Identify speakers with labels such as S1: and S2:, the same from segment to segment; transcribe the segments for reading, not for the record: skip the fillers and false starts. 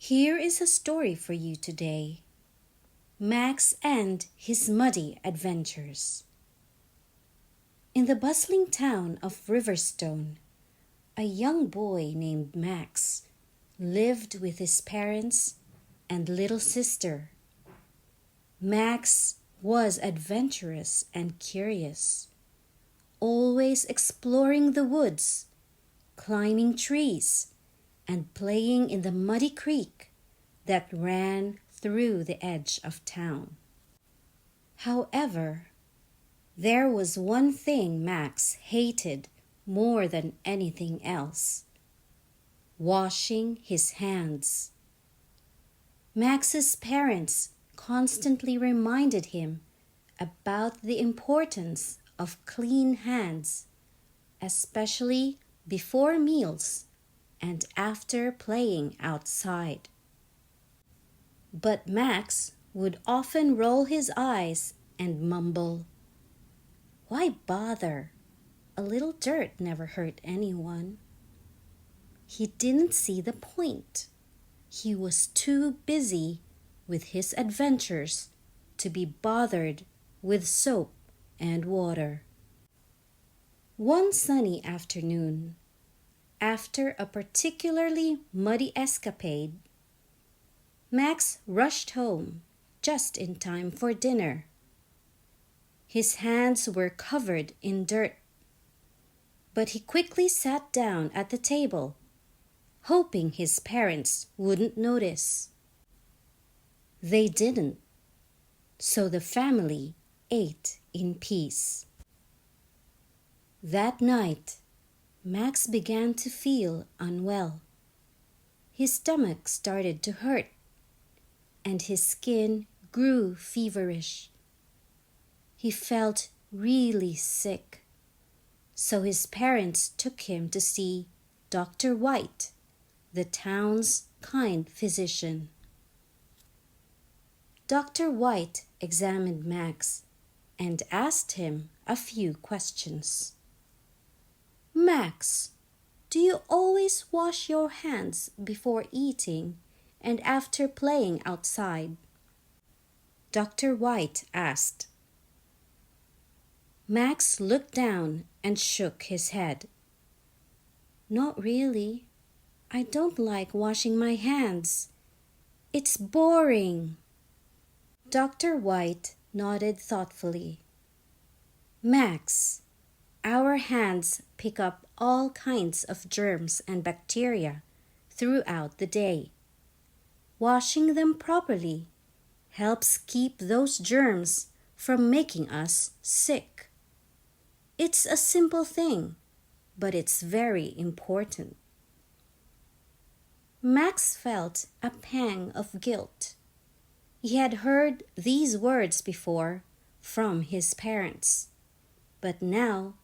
S1: Here is a story for you today. Max and his muddy adventures. In the bustling town of Riverstone, a young boy named Max lived with his parents and little sister. Max was adventurous and curious, always exploring the woods, climbing trees, and playing in the muddy creek that ran through the edge of town. However, there was one thing Max hated more than anything else: washing his hands. Max's parents constantly reminded him about the importance of clean hands, especially before meals and after playing outside. But Max would often roll his eyes and mumble, "Why bother? A little dirt never hurt anyone." He didn't see the point. He was too busy with his adventures to be bothered with soap and water. One sunny afternoon, after a particularly muddy escapade, Max rushed home just in time for dinner. His hands were covered in dirt, but he quickly sat down at the table, hoping his parents wouldn't notice. They didn't, so the family ate in peace. That night, Max began to feel unwell. His stomach started to hurt, and his skin grew feverish. He felt really sick, so his parents took him to see Dr. White, the town's kind physician. Dr. White examined Max and asked him a few questions. "Max, do you always wash your hands before eating and after playing outside?" Dr. White asked. Max looked down and shook his head. "Not really. I don't like washing my hands. It's boring." Dr. White nodded thoughtfully. "Max, our hands pick up all kinds of germs and bacteria throughout the day. Washing them properly helps keep those germs from making us sick. It's a simple thing, but it's very important." Max felt a pang of guilt. He had heard these words before from his parents, but now,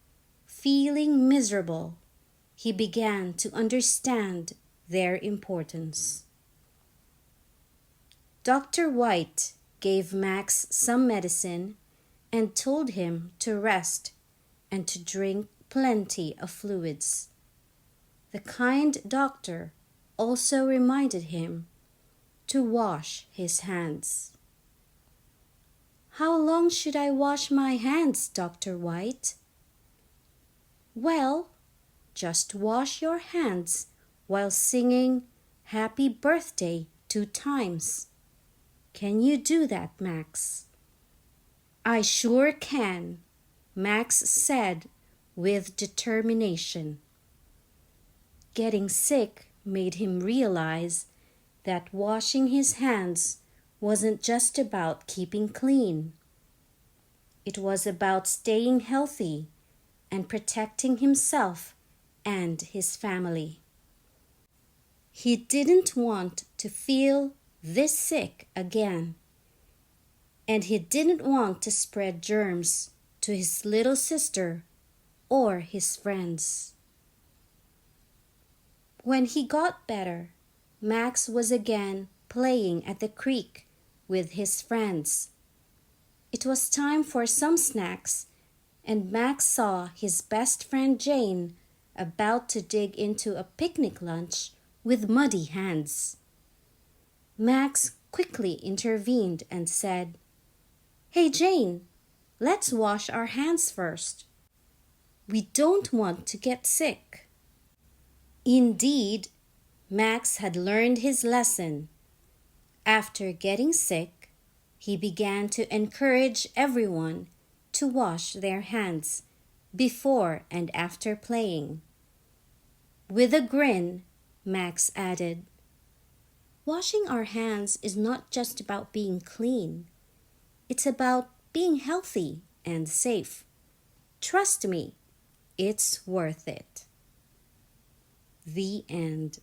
S1: feeling miserable, he began to understand their importance. Dr. White gave Max some medicine and told him to rest and to drink plenty of fluids. The kind doctor also reminded him to wash his hands. "How long should I wash my hands, Dr. White?" "Well, just wash your hands while singing 'Happy Birthday' 2 times. Can you do that, Max?" "I sure can," Max said with determination. Getting sick made him realize that washing his hands wasn't just about keeping clean. It was about staying healthy and protecting himself and his family. He didn't want to feel this sick again, and he didn't want to spread germs to his little sister or his friends. When he got better, Max was again playing at the creek with his friends. It was time for some snacks, and Max saw his best friend Jane about to dig into a picnic lunch with muddy hands. Max quickly intervened and said, "Hey Jane, let's wash our hands first. We don't want to get sick." Indeed, Max had learned his lesson. After getting sick, he began to encourage everyone to wash their hands before and after playing. With a grin, Max added, "Washing our hands is not just about being clean. It's about being healthy and safe. Trust me, it's worth it." The end.